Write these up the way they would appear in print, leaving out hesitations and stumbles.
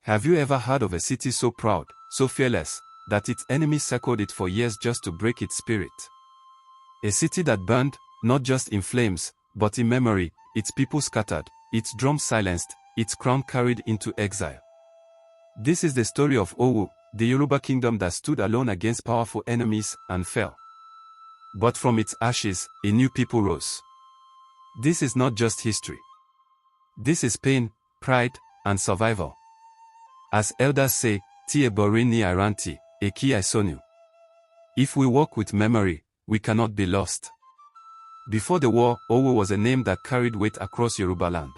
Have you ever heard of a city so proud, so fearless, that its enemies circled it for years just to break its spirit? A city that burned, not just in flames, but in memory, its people scattered, its drums silenced, its crown carried into exile. This is the story of Owu, the Yoruba kingdom that stood alone against powerful enemies and fell. But from its ashes, a new people rose. This is not just history. This is pain, pride, and survival. As elders say, Tie bori ni aranti, eki aisonu. If we walk with memory, we cannot be lost. Before the war, Owu was a name that carried weight across Yoruba land.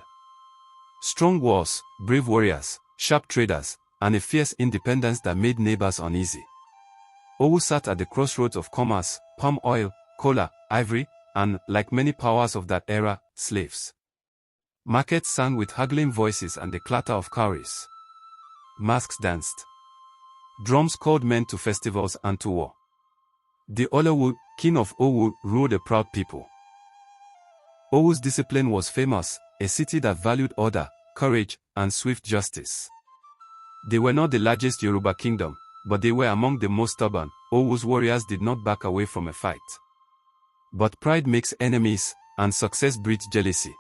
Strong walls, brave warriors, sharp traders, and a fierce independence that made neighbors uneasy. Owu sat at the crossroads of commerce, palm oil, kola, ivory, and, like many powers of that era, slaves. Markets sang with haggling voices and the clatter of cowries. Masks danced. Drums called men to festivals and to war. The Olowu, king of Owu, ruled a proud people. Owu's discipline was famous, a city that valued order, courage, and swift justice. They were not the largest Yoruba kingdom, but they were among the most stubborn. Owu's warriors did not back away from a fight. But pride makes enemies, and success breeds jealousy.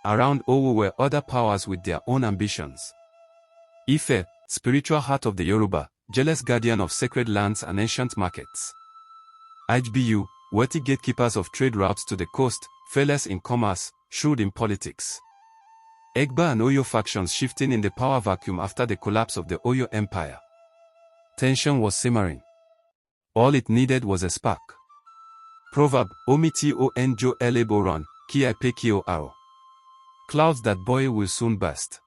Around Owu were other powers with their own ambitions. Ife, spiritual heart of the Yoruba, jealous guardian of sacred lands and ancient markets. Hbu, worthy gatekeepers of trade routes to the coast, fearless in commerce, shrewd in politics. Egba and Oyo factions shifting in the power vacuum after the collapse of the Oyo Empire. Tension was simmering. All it needed was a spark. Proverb, Omiti o enjo eleboron, ki aipe o aro. Clouds that boil will soon burst.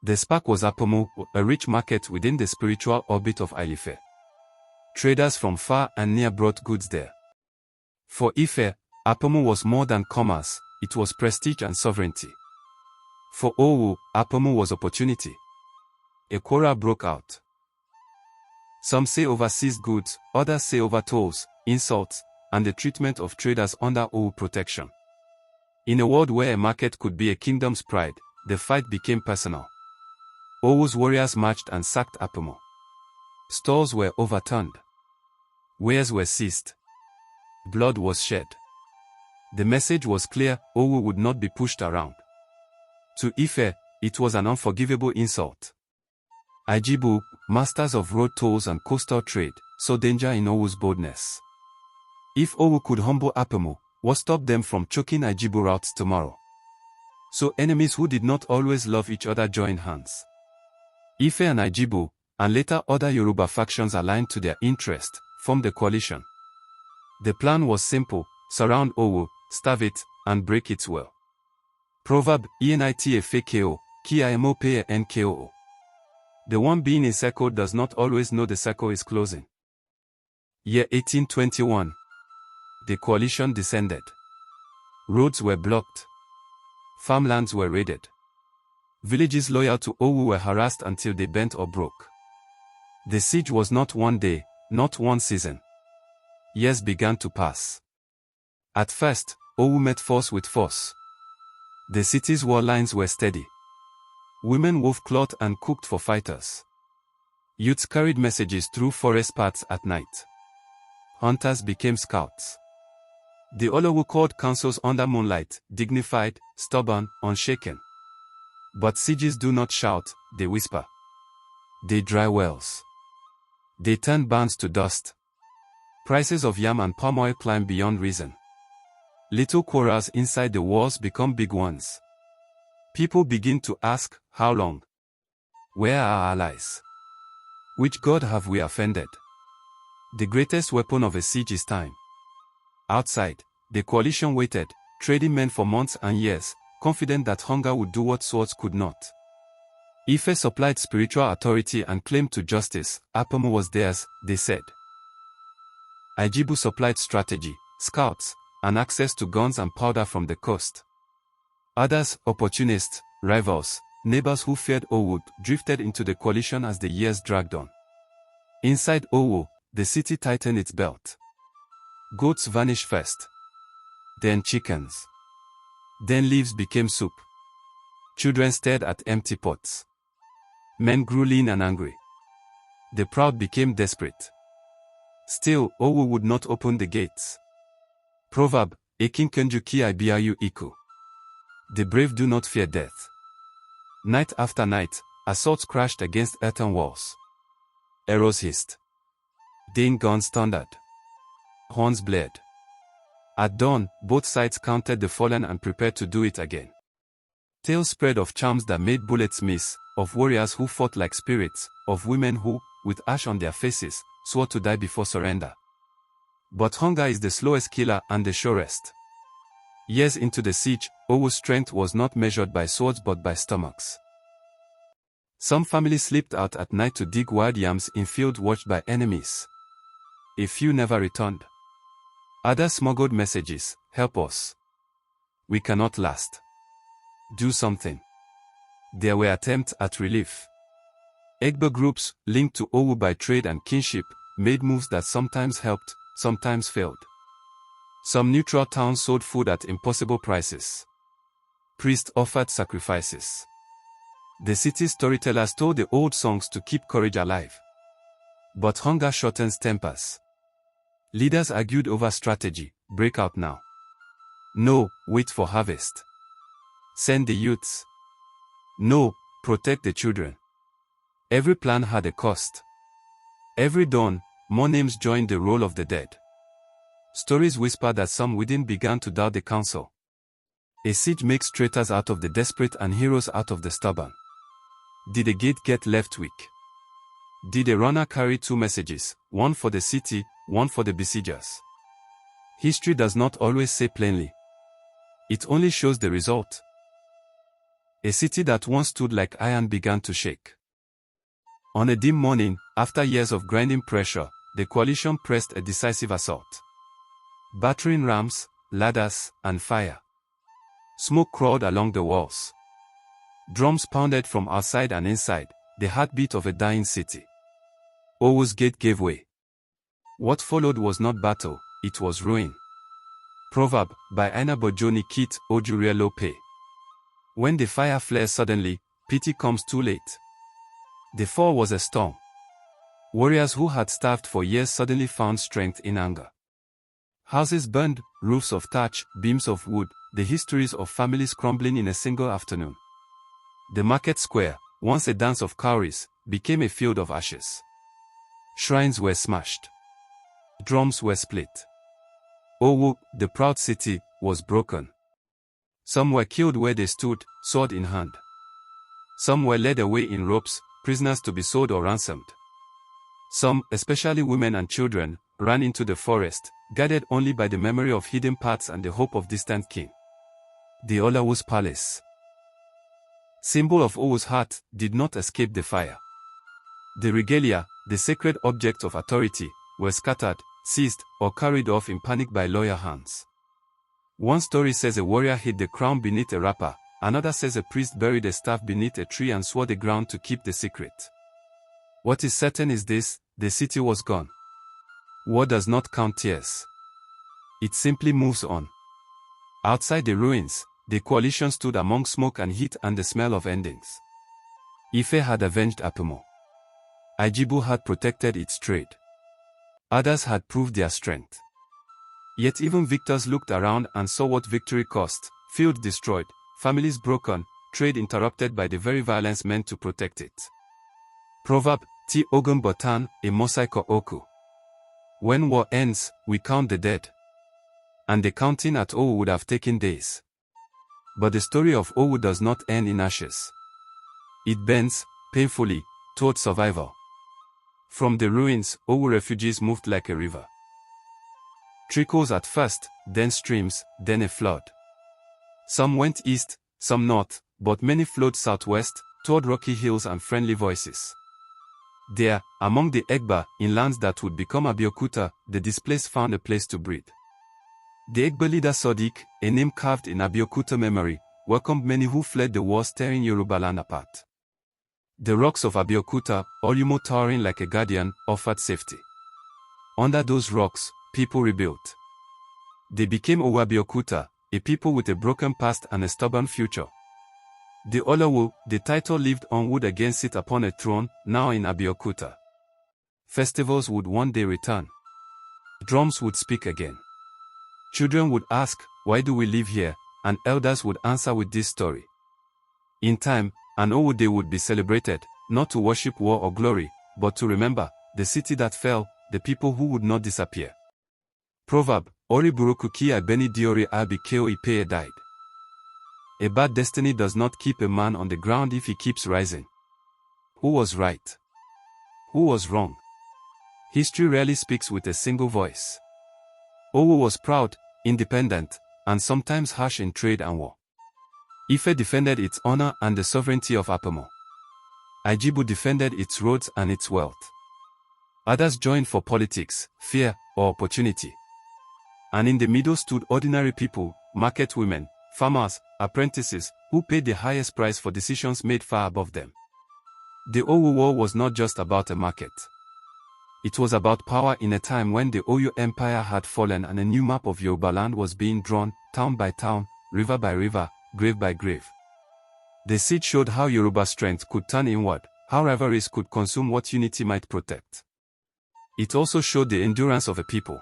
The spark was Apomo, a rich market within the spiritual orbit of Ife. Traders from far and near brought goods there. For Ife, Apomo was more than commerce, it was prestige and sovereignty. For Owu, Apomo was opportunity. A quarrel broke out. Some say over seized goods, others say over tolls, insults, and the treatment of traders under Owu protection. In a world where a market could be a kingdom's pride, the fight became personal. Owu's warriors marched and sacked Apomo. Stores were overturned. Wares were seized. Blood was shed. The message was clear, Owu would not be pushed around. To Ife, it was an unforgivable insult. Ajibu, masters of road tolls and coastal trade, saw danger in Owu's boldness. If Owu could humble Apomo, what stopped them from choking Ajibu routes tomorrow? So enemies who did not always love each other joined hands. Ife and Ajibu, and later other Yoruba factions aligned to their interest, formed a coalition. The plan was simple: surround Owu, starve it, and break its will. Proverb, Enita fko, ki amo pe nko. The one being encircled does not always know the circle is closing. Year 1821. The coalition descended. Roads were blocked. Farmlands were raided. Villages loyal to Owu were harassed until they bent or broke. The siege was not one day, not one season. Years began to pass. At first, Owu met force with force. The city's war lines were steady. Women wove cloth and cooked for fighters. Youths carried messages through forest paths at night. Hunters became scouts. The Olowu called councils under moonlight, dignified, stubborn, unshaken. But sieges do not shout, they whisper. They dry wells. They turn barns to dust. Prices of yam and palm oil climb beyond reason. Little quarrels inside the walls become big ones. People begin to ask, how long? Where are our allies? Which god have we offended? The greatest weapon of a siege is time. Outside, the coalition waited, trading men for months and years, confident that hunger would do what swords could not. Ife supplied spiritual authority and claim to justice. Apomo was theirs, they said. Ajibu supplied strategy, scouts, and access to guns and powder from the coast. Others, opportunists, rivals, neighbors who feared Owu, drifted into the coalition as the years dragged on. Inside Owu, the city tightened its belt. Goats vanished first. Then chickens. Then leaves became soup. Children stared at empty pots. Men grew lean and angry. The proud became desperate. Still, Owu would not open the gates. Proverb, Ekinkenju ki ibiayu iku. The brave do not fear death. Night after night, assaults crashed against earthen walls. Arrows hissed. Dane guns thundered. Horns blared. At dawn, both sides counted the fallen and prepared to do it again. Tales spread of charms that made bullets miss, of warriors who fought like spirits, of women who, with ash on their faces, swore to die before surrender. But hunger is the slowest killer and the surest. Years into the siege, Owu's strength was not measured by swords but by stomachs. Some families slipped out at night to dig wild yams in fields watched by enemies. A few never returned. Others smuggled messages, "Help us. We cannot last. Do something." There were attempts at relief. Egba groups, linked to Owu by trade and kinship, made moves that sometimes helped, sometimes failed. Some neutral towns sold food at impossible prices. Priests offered sacrifices. The city's storytellers told the old songs to keep courage alive. But hunger shortens tempers. Leaders argued over strategy: break out now. No, wait for harvest. Send the youths. No, protect the children. Every plan had a cost. Every dawn, more names joined the roll of the dead. Stories whispered that some within began to doubt the council. A siege makes traitors out of the desperate and heroes out of the stubborn. Did a gate get left weak? Did a runner carry two messages, one for the city, one for the besiegers? History does not always say plainly. It only shows the result. A city that once stood like iron began to shake. On a dim morning, after years of grinding pressure, the coalition pressed a decisive assault. Battering rams, ladders, and fire. Smoke crawled along the walls. Drums pounded from outside and inside, the heartbeat of a dying city. Owu's gate gave way. What followed was not battle, it was ruin. Proverb, by Aina Bojoni Kit Ojurie Lope. When the fire flares suddenly, pity comes too late. The fall was a storm. Warriors who had starved for years suddenly found strength in anger. Houses burned, roofs of thatch, beams of wood, the histories of families crumbling in a single afternoon. The market square, once a dance of cowries, became a field of ashes. Shrines were smashed. Drums were split. Owu, the proud city, was broken. Some were killed where they stood, sword in hand. Some were led away in ropes, prisoners to be sold or ransomed. Some, especially women and children, ran into the forest, guided only by the memory of hidden paths and the hope of distant kin. The Olawu's palace, symbol of Owu's heart, did not escape the fire. The regalia, the sacred objects of authority, were scattered, seized, or carried off in panic by loyal hands. One story says a warrior hid the crown beneath a wrapper, another says a priest buried a staff beneath a tree and swore the ground to keep the secret. What is certain is this: the city was gone. War does not count tears. It simply moves on. Outside the ruins, the coalition stood among smoke and heat and the smell of endings. Ife had avenged Apumo. Ajibu had protected its trade. Others had proved their strength. Yet even victors looked around and saw what victory cost: fields destroyed, families broken, trade interrupted by the very violence meant to protect it. Proverb, Ti Ogun Botan, E Mosaiko Oku. When war ends, we count the dead. And the counting at Owu would have taken days. But the story of Owu does not end in ashes. It bends, painfully, toward survival. From the ruins, Owu refugees moved like a river. Trickles at first, then streams, then a flood. Some went east, some north, but many flowed southwest, toward rocky hills and friendly voices. There, among the Egba, in lands that would become Abeokuta, the displaced found a place to breathe. The Egba leader Sodiq, a name carved in Abeokuta memory, welcomed many who fled the wars tearing Yoruba land apart. The rocks of Abeokuta, Olumo towering like a guardian, offered safety. Under those rocks, people rebuilt. They became Owu Abeokuta, a people with a broken past and a stubborn future. The Owu, the title lived on, would again sit upon a throne, now in Abeokuta. Festivals would one day return. Drums would speak again. Children would ask, why do we live here? And elders would answer with this story. In time, an Owu Day would be celebrated, not to worship war or glory, but to remember the city that fell, the people who would not disappear. Proverb, Ori Burukuki Ibeni Diori Abi Keo Ipeye died. A bad destiny does not keep a man on the ground if he keeps rising. Who was right? Who was wrong? History rarely speaks with a single voice. Owu was proud, independent, and sometimes harsh in trade and war. Ife defended its honor and the sovereignty of Apamo. Ajibu defended its roads and its wealth. Others joined for politics, fear, or opportunity. And in the middle stood ordinary people, market women, farmers, apprentices, who paid the highest price for decisions made far above them. The Owu War was not just about a market. It was about power in a time when the Oyo Empire had fallen and a new map of Yoruba land was being drawn, town by town, river by river, grave by grave. The siege showed how Yoruba strength could turn inward, how rivalries could consume what unity might protect. It also showed the endurance of a people.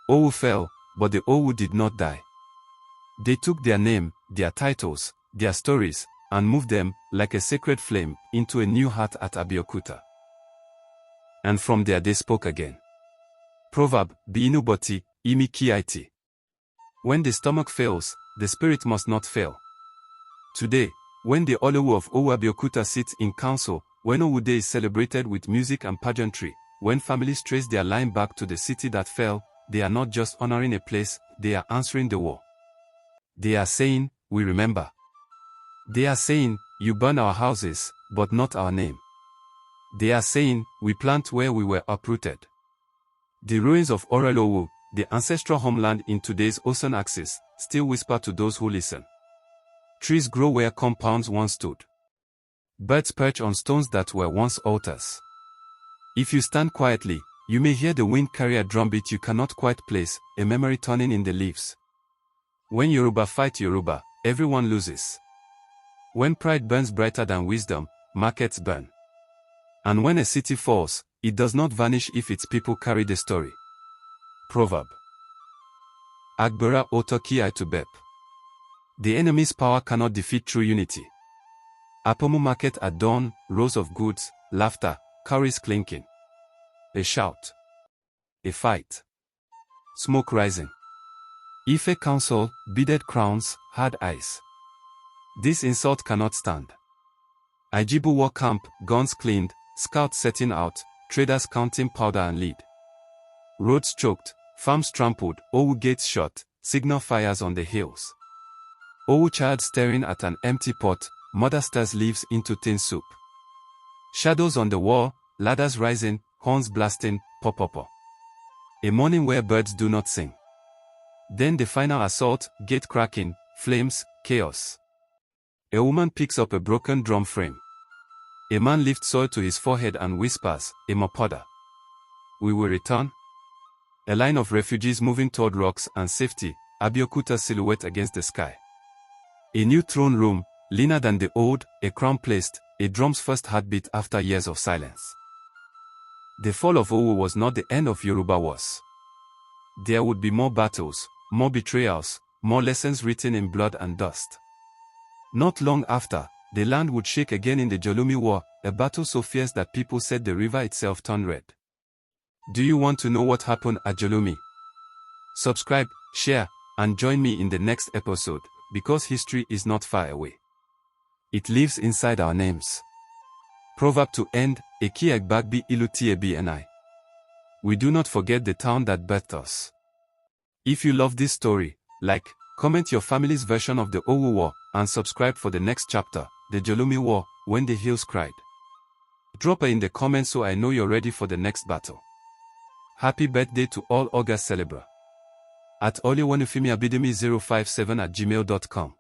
Owu fell, but the Owu did not die. They took their name, their titles, their stories, and moved them, like a sacred flame, into a new heart at Abeokuta. And from there they spoke again. Proverb, Biinuboti, Imi Kiiti. When the stomach fails, the spirit must not fail. Today, when the Olowu of Owu Abeokuta sits in council, when Owu Day is celebrated with music and pageantry, when families trace their line back to the city that fell, they are not just honoring a place, they are answering the war. They are saying, we remember. They are saying, you burn our houses, but not our name. They are saying, we plant where we were uprooted. The ruins of Orelowu, the ancestral homeland in today's ocean axis, still whisper to those who listen. Trees grow where compounds once stood. Birds perch on stones that were once altars. If you stand quietly, you may hear the wind carry a drumbeat you cannot quite place, a memory turning in the leaves. When Yoruba fight Yoruba, everyone loses. When pride burns brighter than wisdom, markets burn. And when a city falls, it does not vanish if its people carry the story. Proverb. Agbera Otoki Aitubep. The enemy's power cannot defeat true unity. Apomu market at dawn, rows of goods, laughter, cowries clinking. A shout. A fight. Smoke rising. Ife council, beaded crowns, hard eyes. This insult cannot stand. Ajibu war camp, guns cleaned, scouts setting out, traders counting powder and lead. Roads choked, farms trampled, Owu gates shut, signal fires on the hills. Owu child staring at an empty pot, mother stirs leaves into tin soup. Shadows on the wall, ladders rising, horns blasting, pop-pop. A morning where birds do not sing. Then the final assault, gate cracking, flames, chaos. A woman picks up a broken drum frame. A man lifts soil to his forehead and whispers, Emopoda. We will return. A line of refugees moving toward rocks and safety, Abeokuta's silhouette against the sky. A new throne room, leaner than the old, a crown placed, a drum's first heartbeat after years of silence. The fall of Owu was not the end of Yoruba wars. There would be more battles, more betrayals, more lessons written in blood and dust. Not long after, the land would shake again in the Jolomi War, a battle so fierce that people said the river itself turned red. Do you want to know what happened at Jolomi? Subscribe, share, and join me in the next episode, because history is not far away. It lives inside our names. Proverb to end, Eki Egbagbi Iluti Ebi Enai. We do not forget the town that birthed us. If you love this story, like, comment your family's version of the Owu War, and subscribe for the next chapter, the Jolomi War, when the hills cried. Drop it in the comments so I know you're ready for the next battle. Happy birthday to all August celebrants. @Oliewanufimiabidemi057@gmail.com